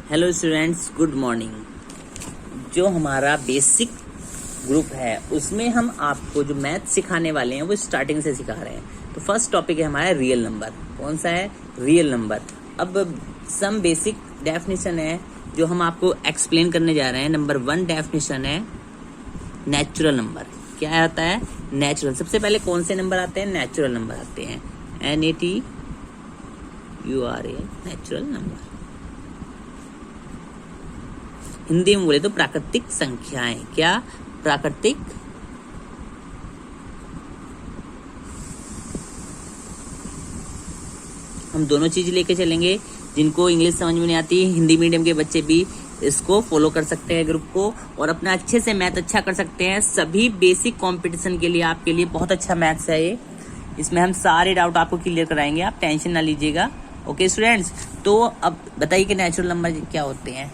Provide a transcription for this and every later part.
Hello students, good morning. जो हमारा basic group है उसमें हम आपको जो मैथ सिखाने वाले हैं वो स्टार्टिंग से सिखा रहे हैं। तो फर्स्ट टॉपिक है हमारा रियल नंबर। कौन सा है? Real number. अब सम बेसिक डेफिनेशन है जो हम आपको एक्सप्लेन करने जा रहे हैं। नंबर 1 डेफिनेशन है नेचुरल नंबर। क्या आता है? नेचुरल। सबसे पहले कौन से नंबर आते हैं? नेचुरल नंबर आते हैं। NATURA, natural number. हिंदी में बोले तो प्राकृतिक संख्याएं। क्या? प्राकृतिक हम दोनों चीज लेके चलेंगे। जिनको इंग्लिश समझ में नहीं आती, हिंदी मीडियम के बच्चे भी इसको फॉलो कर सकते हैं ग्रुप को, और अपना अच्छे से मैथ अच्छा कर सकते हैं। सभी बेसिक कंपटीशन के लिए आपके लिए बहुत अच्छा मैथ्स है ये। इसमें हम सारे डाउट आपको क्लियर कराएंगे, आप टेंशन ना लीजिएगा। ओके स्टूडेंट्स, तो अब बताइए कि नेचुरल नंबर क्या होते हैं।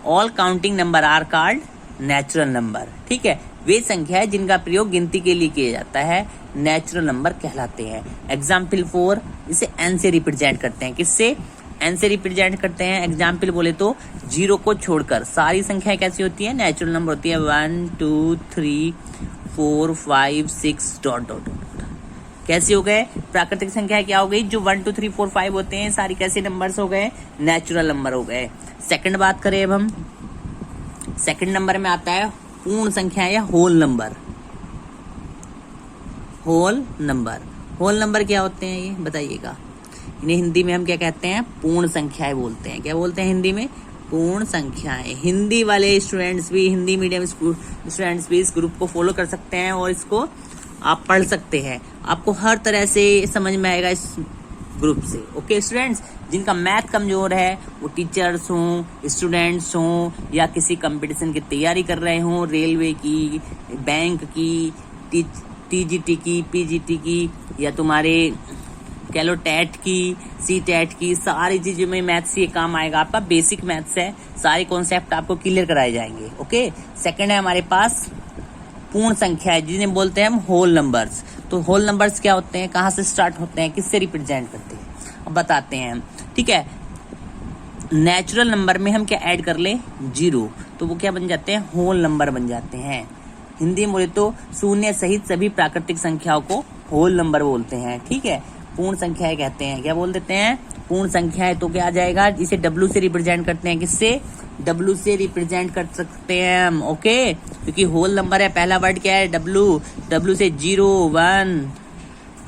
All counting number are called natural number. ठीक है, वे संख्या है जिनका प्रयोग गिनती के लिए किया जाता है, नेचुरल नंबर कहलाते हैं। एग्जाम्पल 4, इसे n से रिप्रेजेंट करते हैं। किससे? n से रिप्रेजेंट करते हैं। एग्जाम्पल बोले तो 0 को छोड़कर सारी संख्याएं कैसी होती है? नेचुरल नंबर होती है। 1 2 3 4 5 6 डॉट डॉट डॉट। कैसे हो गए? प्राकृतिक संख्या क्या हो गई? जो 1 2 3 4 5 होते हैं सारी कैसे नंबर्स हो गए? नेचुरल नंबर हो गए। सेकंड बात करें अब हम, सेकंड नंबर में आता है पूर्ण संख्या या whole number. Whole number, whole number क्या होते हैं ये बताइएगा। इन्हें हिंदी में हम क्या कहते हैं? पूर्ण संख्याएं बोलते हैं। क्या बोलते हैं हिंदी में? पूर्ण संख्याएं। हिंदी वाले स्टूडेंट्स भी, हिंदी मीडियम स्टूडेंट्स भी इस ग्रुप को फॉलो कर सकते हैं और इसको आप पढ़ सकते हैं। आपको हर तरह से समझ में आएगा इस ग्रुप से। ओके स्टूडेंट्स, जिनका मैथ कमजोर है वो टीचर्स हों, स्टूडेंट्स हों, या किसी कंपटीशन की तैयारी कर रहे हों, रेलवे की, बैंक की, TGT की, PGT की, या तुम्हारे कह लो टेट की, CTET की, सारी चीजों में मैथ्स ये काम आएगा। आपका बेसिक मैथ्स है, सारे कॉन्सेप्ट आपको क्लियर कराए जाएंगे। ओके, सेकंड है हमारे पास पूर्ण संख्या है जिन्हें बोलते हैं हम होल नंबर्स। तो होल नंबर्स क्या होते हैं, कहाँ से स्टार्ट होते हैं, किससे रिप्रेजेंट करते हैं, अब बताते हैं। ठीक है, नेचुरल नंबर में हम क्या ऐड कर ले? 0, तो वो क्या बन जाते हैं? होल नंबर बन जाते हैं। हिंदी में बोले तो शून्य सहित सभी प्राकृतिक संख्याओं को होल नंबर बोलते हैं। ठीक है, पूर्ण संख्याएं कहते हैं। क्या बोल देते हैं? पूर्ण संख्याएं। तो क्या आ जाएगा? इसे W से रिप्रेजेंट करते हैं। किससे? W से रिप्रेजेंट कर सकते हैं हम। ओके, क्योंकि होल नंबर है, पहला वर्ड क्या है? W से 0 1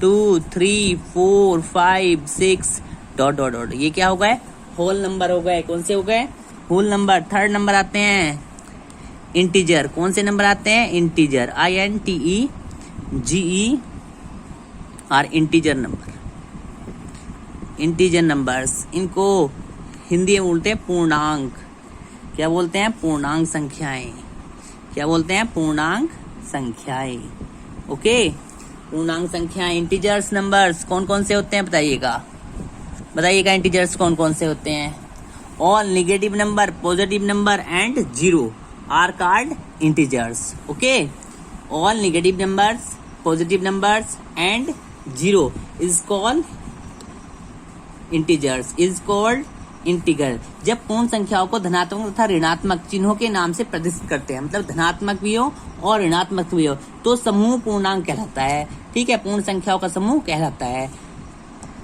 2 3 4 5 6 डॉट डॉट डॉट। ये क्या हो गए? होल नंबर हो गए। कौन से हो गए? Whole number. थर्ड नंबर आते हैं इंटीजर। कौन से नंबर आते हैं? Integer. INTEGER, integer number. Integer numbers, इनको हिंदी में बोलते हैं पूर्णांक। क्या बोलते हैं? पूर्णांक संख्याएं। क्या बोलते हैं? पूर्णांक संख्याएं। ओके, पूर्णांक संख्याएं, इंटीजर्स नंबर्स कौन कौन से होते हैं बताइएगा। बताइएगा इंटीजर्स कौन कौन से होते हैं। All negative number, positive number and 0 are called integers. Okay, all negative numbers, positive numbers and 0 is called integers, is called integer. जब पूर्ण संख्याओं को धनात्मक तथा ऋणात्मक चिन्हों के नाम से प्रदर्शित करते हैं, मतलब धनात्मक भी हो और ऋणात्मक भी हो, तो समूह पूर्णांक कहलाता है। ठीक है, पूर्ण संख्याओं का समूह कहलाता है।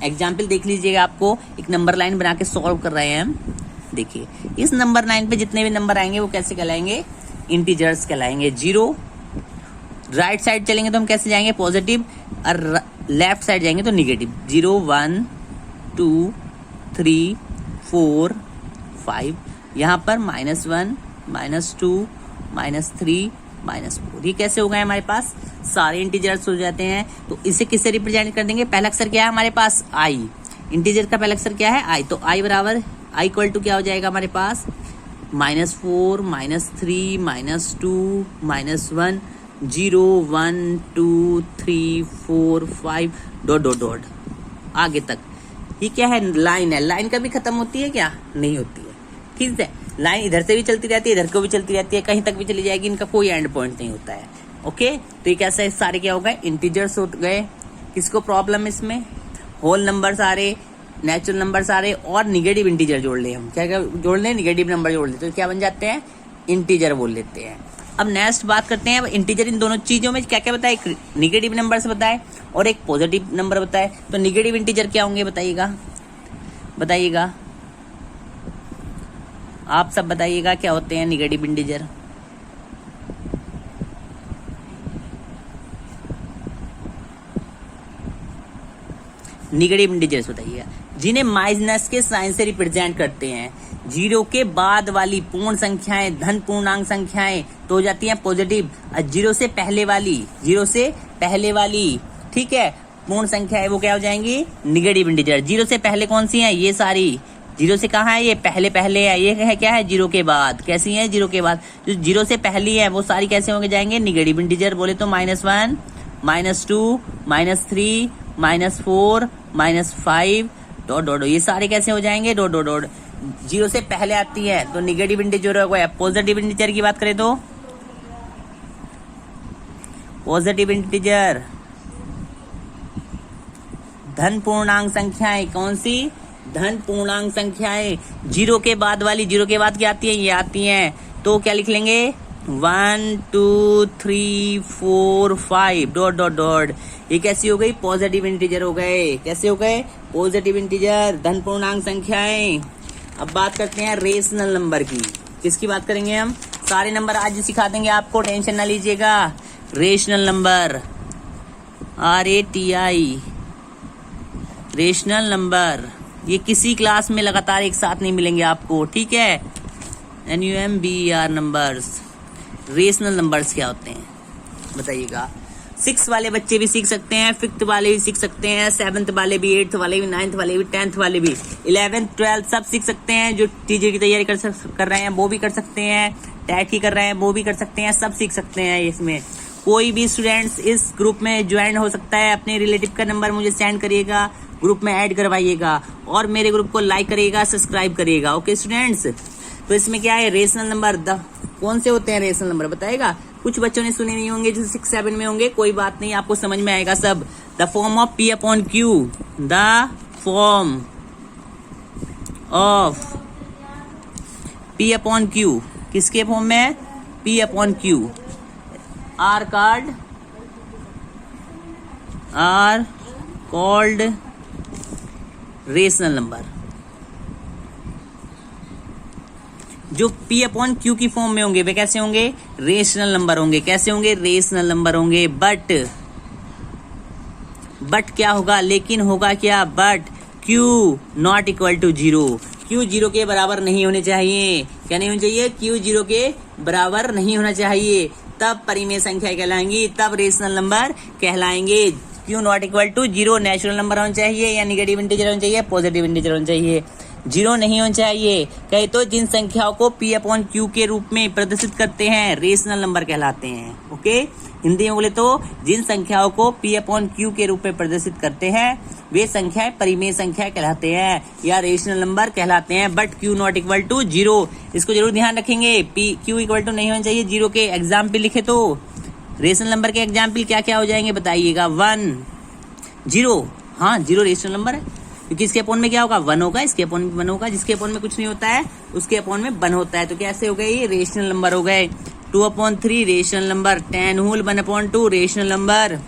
एग्जाम्पल देख लीजिएगा, आपको एक नंबर लाइन बना के सॉल्व कर रहे हैं हम। देखिए, इस नंबर लाइन पे जितने भी नंबर आएंगे वो कैसे कहलाएंगे? इंटीजर्स कहलाएंगे। 0 राइट साइड चलेंगे तो हम कैसे जाएंगे? पॉजिटिव, और लेफ्ट साइड जाएंगे तो निगेटिव। 0 1 2 3 4 5, यहाँ पर -1 -2 -3 -4। ये कैसे हो गए? हमारे पास सारे इंटीजर्स हो जाते हैं। तो इसे किससे रिप्रेजेंट कर देंगे? पहला अक्षर क्या है हमारे पास? I। इंटीजर का पहला अक्षर क्या है? I। तो I बराबर I इक्वल टू क्या हो जाएगा हमारे पास? -4 -3 -2 -1 0 1 2 3 4 5 डॉट डॉट डॉट आगे तक। ये क्या है? लाइन है। लाइन कभी खत्म होती है क्या? नहीं होती है। ठीक है, लाइन इधर से भी चलती रहती है, इधर को भी चलती रहती है, कहीं तक भी चली जाएगी, इनका कोई एंड पॉइंट नहीं होता है। ओके, तो ये कैसे सारे क्या हो गए? इंटीजर्स हो गए। किसको प्रॉब्लम इसमें? होल नंबर सारे नेचुरल नंबर सारे और निगेटिव इंटीजर जोड़ ले। हम क्या क्या जोड़ लें, निगेटिव नंबर जोड़ लेते, तो क्या बन जाते हैं, इंटीजर बोल लेते हैं। अब नेक्स्ट बात करते हैं, अब इंटीजर इन दोनों चीजों में क्या क्या बताए, एक निगेटिव नंबर से बताए और एक पॉजिटिव नंबर बताए। तो निगेटिव इंटीजर क्या होंगे बताइएगा, बताइएगा आप सब बताइएगा क्या होते हैं निगेटिव इंटीजर। निगेटिव इंटीजर्स बताइएगा जिन्हें माइनस के साइन से रिप्रेजेंट करते हैं। जीरो के बाद वाली पूर्ण संख्याएं धन पूर्णांक संख्याएं तो हो जाती हैं पॉजिटिव, और जीरो से पहले वाली ठीक है पूर्ण संख्याएं वो क्या हो जाएंगी, निगेटिव इंटीजर। जीरो से पहले कौन सी हैं, ये सारी जीरो से कहाँ है, ये पहले है, ये है क्या है, जीरो के बाद। कैसी है, जीरो के बाद। जो जीरो से पहली है वो सारी कैसे होंगे जाएंगे, निगेटिव इंटीजर। बोले तो -1, -2, -3, -4, -5 डॉट डॉट, ये सारे कैसे हो जाएंगे, डॉट डॉट डॉट। जीरो से पहले आती है तो निगेटिव इंटीजर हो गया। पॉजिटिव इंटीजर की बात करें तो पॉजिटिव इंटीजर धन पूर्णांक संख्याएं, कौन सी, धन पूर्णांक संख्याएं। जीरो के बाद वाली, जीरो के बाद क्या आती है, ये आती हैं, तो क्या लिख लेंगे 1 2 3 4 5 डॉट डॉट डॉट। ये कैसी हो गई, पॉजिटिव इंटीजर हो गए। कैसे हो गए, पॉजिटिव इंटीजर, धन पूर्णांक संख्याएं। अब बात करते हैं रेशनल नंबर की। किसकी बात करेंगे हम, सारे नंबर आज सिखा देंगे आपको, टेंशन ना लीजिएगा। Rational number, RATI, rational number, ये किसी क्लास में लगातार एक साथ नहीं मिलेंगे आपको, ठीक है। NUMBER नंबर्स, रेशनल नंबर्स क्या होते हैं बताइएगा। 6 वाले बच्चे भी सीख सकते हैं, 5th वाले भी सीख सकते हैं, 7th वाले भी, 8th वाले भी, 9th वाले भी, 10th वाले भी, 11th 12th सब सीख सकते हैं। जो टीचर की तैयारी कर रहे हैं वो भी कर सकते हैं, टैट की कर रहे हैं वो भी कर सकते हैं, सब सीख सकते हैं। इसमें कोई भी स्टूडेंट्स इस ग्रुप में ज्वाइन हो सकता है। अपने रिलेटिव का नंबर मुझे सेंड करिएगा, ग्रुप में ऐड करवाइएगा और मेरे ग्रुप को लाइक करिएगा, सब्सक्राइब करिएगा। ओके स्टूडेंट्स, तो इसमें क्या है, रेशनल नंबर कौन से होते हैं, रेशनल नंबर बताएगा। कुछ बच्चों ने सुने नहीं होंगे, जो 6 7 में होंगे, कोई बात नहीं, आपको समझ में आएगा सब। The form of P/Q, the form of P/Q, किसके फॉर्म में है, P/Q, are called rational number. जो P/Q की फॉर्म में होंगे वे कैसे होंगे, रेशनल नंबर होंगे। कैसे होंगे, रेशनल नंबर होंगे। बट क्या होगा, लेकिन होगा क्या, but Q not equal to 0, Q 0 के बराबर नहीं होने चाहिए। क्या नहीं होना चाहिए, Q 0 के बराबर नहीं होना चाहिए, तब परिमेय संख्या कहलाएंगी, तब रेशनल नंबर कहलाएंगे। Q not equal to 0 natural number होना चाहिए या निगेटिव इंटीजर होना चाहिए, पॉजिटिव इंटीजर होना चाहिए, 0 नहीं होना चाहिए। कहे तो जिन संख्याओं को P/Q के रूप में प्रदर्शित करते हैं रेशनल नंबर कहलाते हैं। ओके, हिंदी में बोले तो जिन संख्याओं को P/Q के रूप में प्रदर्शित करते हैं वे संख्याएं परिमेय संख्या कहलाते हैं या रेशनल नंबर कहलाते हैं। But Q not equal to 0, इसको जरूर ध्यान रखेंगे। Q इक्वल टू नहीं होना चाहिए 0 के। एग्जाम्पल लिखे तो रेशनल नंबर के एग्जाम्पल क्या क्या हो जाएंगे बताइएगा। 1 0, हाँ 0 रेशनल नंबर है, क्योंकि इसके अपॉन में क्या होगा, 1 होगा, इसके अपॉन में 1 होगा, जिसके अपॉन में कुछ नहीं होता है उसके अपॉन में 1 होता है। तो कैसे हो गए, ये रेशनल नंबर हो गए। 2/3 rational number, 10 whole 1/2 rational number.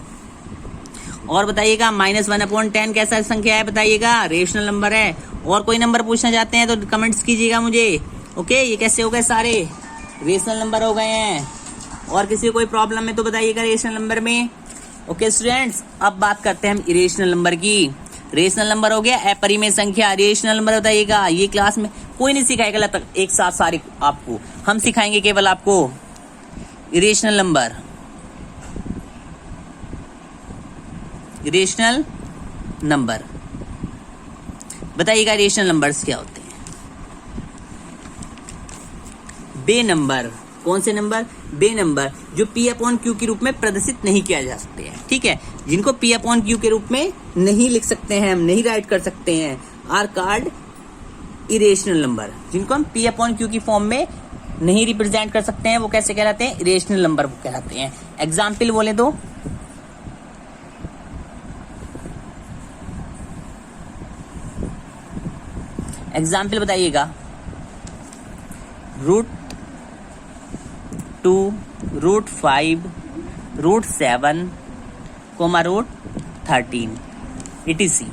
और बताइएगा -1/10 कैसा संख्या है बताइएगा, रेशनल नंबर है। और कोई नंबर पूछना चाहते हैं तो कमेंट्स कीजिएगा मुझे। ओके, ये कैसे हो गए, सारे रेशनल नंबर हो गए हैं। और किसी को कोई प्रॉब्लम है तो बताइएगा रेशनल नंबर में। ओके स्टूडेंट्स, अब बात करते हैं हम इरेशनल नंबर की। रेशनल नंबर हो गया अपरिमेय संख्या, रेशनल नंबर बताइएगा। ये क्लास में कोई नहीं सिखाएगा तक एक साथ सारे आपको, हम सिखाएंगे केवल आपको इरेशनल नंबर। इरेशनल नंबर बताइएगा, रेशनल नंबर्स क्या होते हैं। बे नंबर, कौन से नंबर, बे नंबर जो P/Q के रूप में प्रदर्शित नहीं किया जा सकते हैं, ठीक है, जिनको P/Q के रूप में नहीं लिख सकते हैं, हम नहीं राइट कर सकते हैं, आर कॉल्ड इरेशनल नंबर। जिनको हम P/Q की फॉर्म में नहीं रिप्रेजेंट कर सकते हैं वो कैसे कहलाते हैं, इरेशनल नंबर कहलाते हैं। एग्जाम्पल बोले तो एग्जाम्पल बताइएगा। Root 2, root 5, root 7, root 13 etc.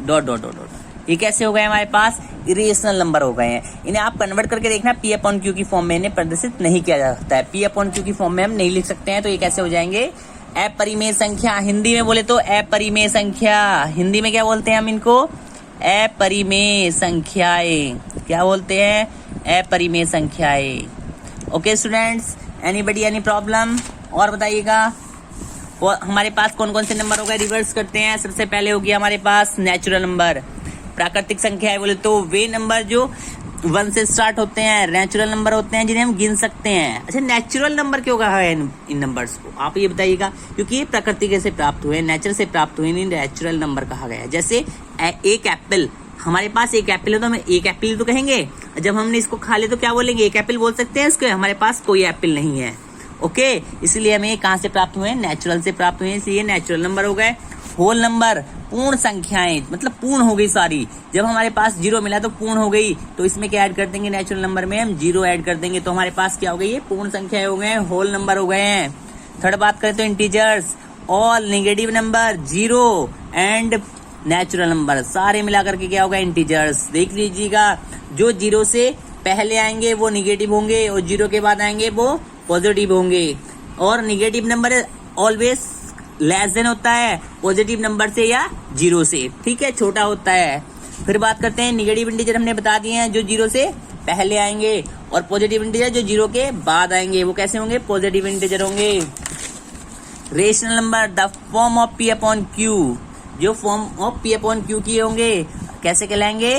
Dot dot dot dot. ये कैसे हो गए हमारे पास? इरेशनल नंबर हो गए हैं। इन्हें आप कन्वर्ट करके देखना, पी अपॉन क्यू की फॉर्म में इन्हें प्रदर्शित नहीं किया जा सकता है। पी अपॉन क्यू की फॉर्म में हम नहीं लिख सकते हैं, तो ये कैसे हो जाएंगे? अपरिमेय संख्या। हिंदी में बोले तो अपरिमेय संख्या। हिंदी में क्या बोलते हैं हम इनको? अपरिमेय संख्याएं। क्या बोलते हैं? अपरिमेय संख्याएं। Okay students, anybody any problem? और बताइएगा हमारे पास कौन कौन से नंबर हो गए, रिवर्स करते हैं। सबसे पहले हो गया हमारे पास नेचुरल नंबर। प्राकृतिक संख्या है बोले तो वे नंबर जो 1 से स्टार्ट होते हैं, नेचुरल नंबर होते हैं जिन्हें हम गिन सकते हैं। अच्छा, नेचुरल नंबर क्यों कहा है इन नंबर्स को, आप ये बताइएगा? क्योंकि ये प्रकृति से प्राप्त हुए, नेचर से प्राप्त हुए, इन्हें नेचुरल नंबर कहा गया है। जैसे एक एप्पल, हमारे पास एक एप्पल है तो हम एक एप्पल तो कहेंगे, जब हमने इसको खा ले तो क्या बोलेंगे? एक एप्पल बोल सकते हैं इसको। हमारे पास कोई एप्पल नहीं है। ओके, इसलिए हमें कहाँ से प्राप्त हुए? नेचुरल से प्राप्त हुए, इसलिए नेचुरल नंबर हो गए। होल नंबर, पूर्ण संख्याएं, मतलब पूर्ण हो गई सारी। जब हमारे पास 0 मिला तो पूर्ण हो गई, तो इसमें क्या ऐड कर देंगे? नेचुरल नंबर में हम 0 ऐड कर देंगे, तो हमारे पास क्या हो गई? ये पूर्ण संख्याएं हो गए हैं, होल नंबर हो गए हैं। थर्ड बात करें तो integers, all negative number, 0 and natural number सारे मिलाकर के क्या होगा? इंटीजर्स। देख लीजिएगा, जो 0 से पहले आएंगे वो निगेटिव होंगे और 0 के बाद आएंगे वो पॉजिटिव होंगे। और negative number always less than होता है पॉजिटिव नंबर से या 0 से, ठीक है, छोटा होता है। फिर बात करते हैं निगेटिव इंटीजर, हमने बता दिए हैं जो 0 से पहले आएंगे, और पॉजिटिव इंटीजर जो 0 के बाद आएंगे वो कैसे होंगे? पॉजिटिव इंटीजर होंगे। Rational number, the form of P upon Q, जो form of P upon Q की होंगे कैसे कहलाएंगे?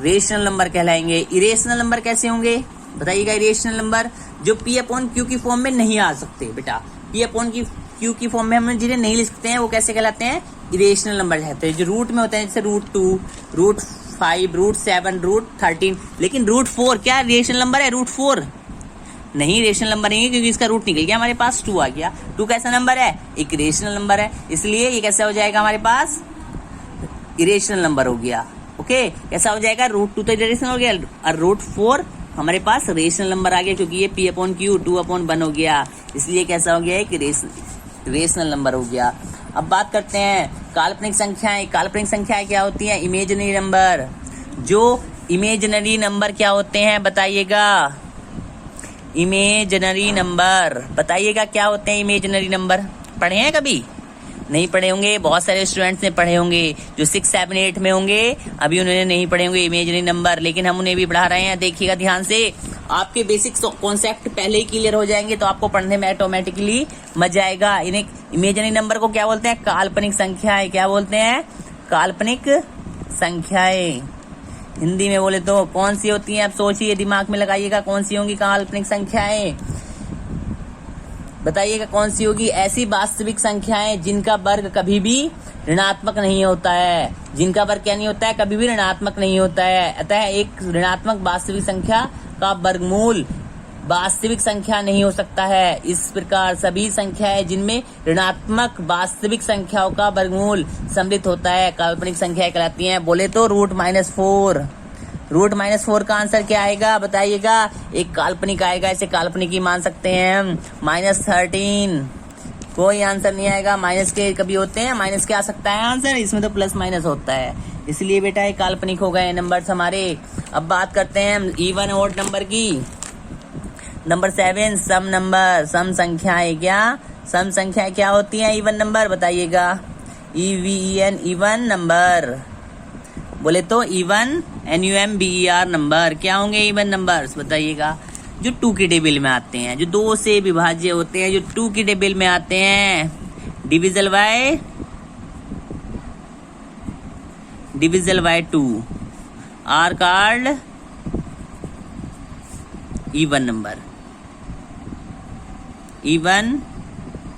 रेशनल नंबर कहलाएंगे। इरेशनल नंबर कैसे होंगे बताइएगा? इरेशनल नंबर जो पी अपॉन क्यू की फॉर्म में नहीं आ सकते बेटा, पी अपॉन क्यू की फॉर्म में हम जिन्हें नहीं लिख सकते हैं वो कैसे कहलाते हैं? इरेशनल नंबर कहते हैं। जो रूट में होते हैं, जैसे रूट 2, रूट 5, रूट 7, रूट 13। लेकिन रूट 4 क्या रेशनल नंबर है? रूट 4 नहीं रेशनल नंबर नहीं है, क्योंकि इसका रूट निकल गया, हमारे पास 2 आ गया। 2 कैसा नंबर है? एक रेशनल नंबर है, इसलिए ये कैसा हो जाएगा? हमारे पास इरेशनल नंबर हो गया। ओके, कैसा हो जाएगा? रूट 2 तो इरेशनल हो गया, और रूट 4 हमारे पास रेशनल नंबर आ गया, क्योंकि ये पी अपॉन क्यू 2/1 हो गया, इसलिए कैसा हो गया? एक रेशनल नंबर हो गया। अब बात करते हैं काल्पनिक संख्याएं। काल्पनिक संख्याएं क्या होती हैं? Imaginary number. जो इमेजिनरी नंबर क्या होते हैं बताइएगा? इमेजिनरी नंबर बताइएगा क्या होते हैं? इमेजिनरी नंबर पढ़े हैं कभी? नहीं पढ़े होंगे, बहुत सारे स्टूडेंट्स ने पढ़े होंगे जो 6, 7, 8 में होंगे, अभी उन्होंने नहीं पढ़े होंगे इमेजिनरी नंबर, लेकिन हम उन्हें भी पढ़ा रहे हैं। देखिएगा ध्यान से, आपके बेसिक कॉन्सेप्ट पहले ही क्लियर हो जाएंगे, तो आपको पढ़ने में ऑटोमेटिकली मजा आएगा। इन्हें इमेजिनरी नंबर को क्या बोलते हैं? काल्पनिक संख्याएं। क्या बोलते हैं? काल्पनिक संख्याएं। हिंदी में बोले तो कौन सी होती हैं? आप सोचिए, दिमाग में लगाइएगा, कौन सी होंगी काल्पनिक संख्याएं? बताइएगा कौन सी होगी? ऐसी वास्तविक संख्याएं जिनका वर्ग कभी भी ऋणात्मक नहीं होता है। जिनका वर्ग क्या नहीं होता है? कभी भी ऋणात्मक नहीं होता है। अतः एक ऋणात्मक वास्तविक संख्या का वर्गमूल वास्तविक संख्या नहीं हो सकता है। इस प्रकार सभी संख्याएं जिनमें ऋणात्मक वास्तविक संख्याओं का वर्गमूल सम्मिलित होता है काल्पनिक संख्याएं कहलाती हैं। बोले तो रूट -4। रूट -4 का आंसर क्या आएगा बताइएगा? एक काल्पनिक आएगा, इसे काल्पनिक ही मान सकते हैं हम। -13 कोई आंसर नहीं आएगा, माइनस के कभी होते हैं, माइनस के आ सकता है आंसर, इसमें तो प्लस माइनस होता है, इसलिए बेटा ये काल्पनिक हो गए नंबर्स हमारे। अब बात करते हैं हम इवन ऑड नंबर की। नंबर 7 सम नंबर। सम संख्याएं क्या? सम संख्याएं क्या होती हैं? इवन नंबर बताइएगा। EVEN even number. बोले तो इवन NUMBER नंबर। क्या होंगे इवन नंबर्स बताइएगा? जो 2 के टेबल में आते हैं, जो 2 से विभाज्य होते हैं, जो 2 के टेबल में आते हैं, divisible by 2 are called even number. Even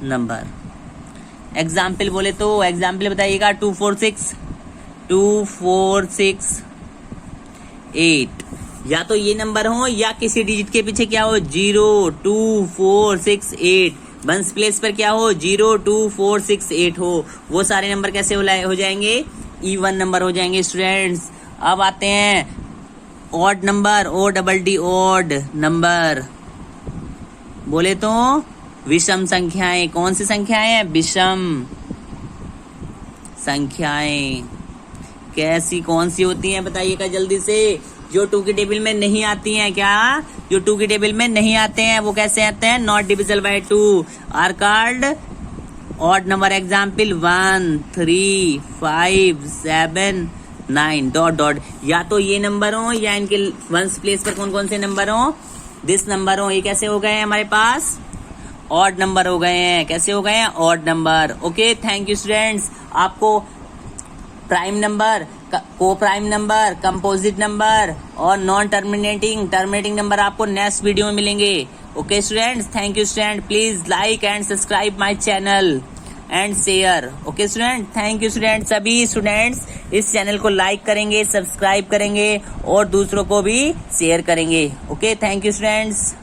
number example बोले तो एग्जाम्पल बताइएगा। 2, 4, 6, 8 या तो ये नंबर हो या किसी डिजिट के पीछे क्या हो 0, 2, 4, 6, 8। वंस प्लेस पर क्या हो 0, 2, 4, 6, 8 हो। वो सारे नंबर कैसे हो जाएंगे? इवन नंबर हो जाएंगे स्टूडेंट्स। अब आते हैं odd number, ODD odd number, बोले तो विषम संख्याएं। कौन सी संख्याएं हैं? विषम संख्याएं। कैसी कौन सी होती हैं बताइएगा जल्दी से, जो 2 की टेबल में नहीं आती हैं। क्या? जो 2 की टेबल में नहीं आते हैं वो कैसे आते हैं? Not divisible by 2 are called odd number. Example 1, 3, 5, 7, 9 dot dot. या तो ये नंबर हो या इनके वंस प्लेस पर कौन कौन से नंबर हो? दिस नंबर हो। ये कैसे हो गए हैं हमारे पास? ऑड नंबर हो गए हैं। कैसे हो गए हैं? Odd number. Okay, thank you students. आपको प्राइम नंबर, को प्राइम नंबर, कंपोजिट नंबर और नॉन टर्मिनेटिंग नंबर आपको नेक्स्ट वीडियो में मिलेंगे। Okay students, thank you student. Please like and subscribe my channel and share. Okay student, thank you student. सभी students इस channel को like करेंगे, subscribe करेंगे और दूसरों को भी शेयर करेंगे। Okay, thank you students.